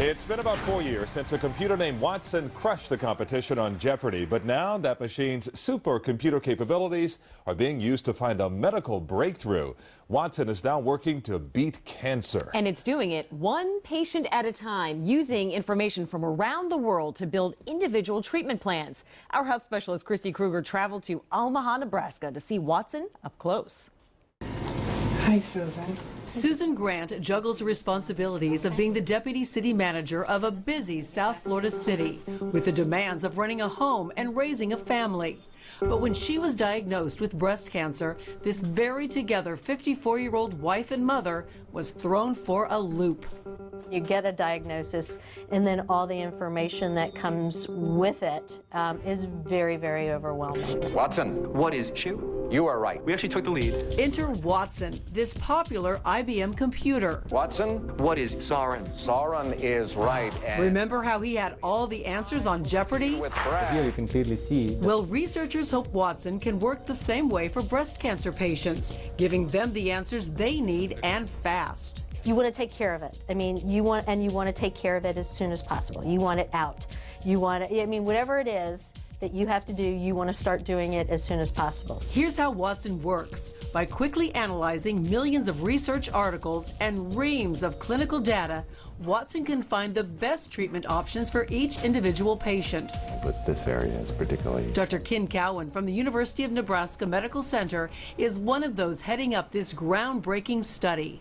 It's been about 4 years since a computer named Watson crushed the competition on Jeopardy! But now that machine's supercomputer capabilities are being used to find a medical breakthrough. Watson is now working to beat cancer. And it's doing it one patient at a time, using information from around the world to build individual treatment plans. Our health specialist Christy Kruger traveled to Omaha, Nebraska to see Watson up close. Hi, Susan. Susan Grant juggles the responsibilities of being the deputy city manager of a busy South Florida city with the demands of running a home and raising a family. But when she was diagnosed with breast cancer, this very together 54-year-old wife and mother was thrown for a loop. You get a diagnosis, and then all the information that comes with it is very, very overwhelming. Watson, what is issue? You are right. We actually took the lead. Enter Watson, this popular IBM computer. Watson, what is Sauron? Sauron is right. And remember how he had all the answers on Jeopardy? with Brad. Here you can clearly see. Well, researchers hope Watson can work the same way for breast cancer patients, giving them the answers they need and fast. You want to take care of it. I mean, you want to take care of it as soon as possible. You want it out. You want it, I mean, whatever it is that you have to do, you want to start doing it as soon as possible. Here's how Watson works. By quickly analyzing millions of research articles and reams of clinical data, Watson can find the best treatment options for each individual patient. With this area is particularly. Dr. Ken Cowan from the University of Nebraska Medical Center is one of those heading up this groundbreaking study.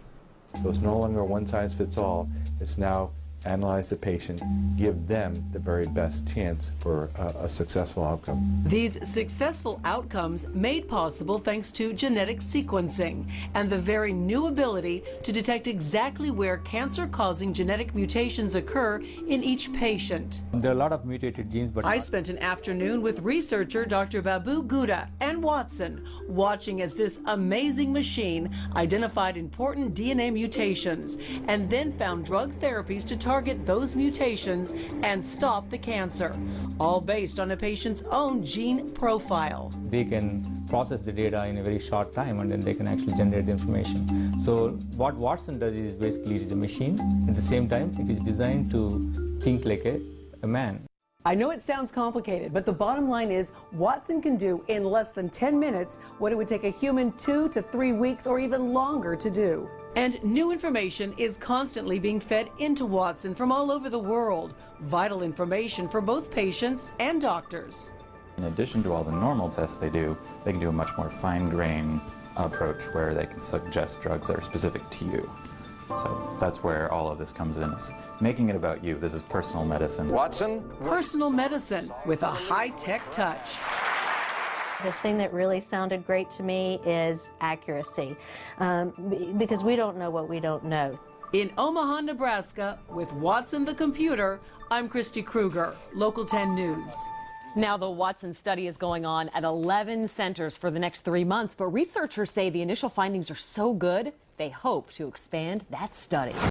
So it's no longer one size fits all. It's now analyze the patient, give them the very best chance for a successful outcome. These successful outcomes made possible thanks to genetic sequencing and the very new ability to detect exactly where cancer-causing genetic mutations occur in each patient. There are a lot of mutated genes, but I spent an afternoon with researcher Dr. Babu Gouda and Watson, watching as this amazing machine identified important DNA mutations and then found drug therapies to target those mutations and stop the cancer, all based on a patient's own gene profile. they can process the data in a very short time, and then they can actually generate the information. So what Watson does is basically it is a machine. At the same time, it is designed to think like a man. I know it sounds complicated, but the bottom line is Watson can do in less than 10 minutes what it would take a human 2 to 3 weeks or even longer to do. And new information is constantly being fed into Watson from all over the world. Vital information for both patients and doctors. In addition to all the normal tests they can do a much more fine-grained approach where they can suggest drugs that are specific to you. So that's where all of this comes in, is making it about you. This is personal medicine. Watson? Personal medicine with a high-tech touch. The thing that really sounded great to me is accuracy, because we don't know what we don't know. In Omaha, Nebraska, with Watson the computer, I'm Christy Kruger, Local 10 News. Now, the Watson study is going on at 11 centers for the next 3 months, but researchers say the initial findings are so good, they hope to expand that study.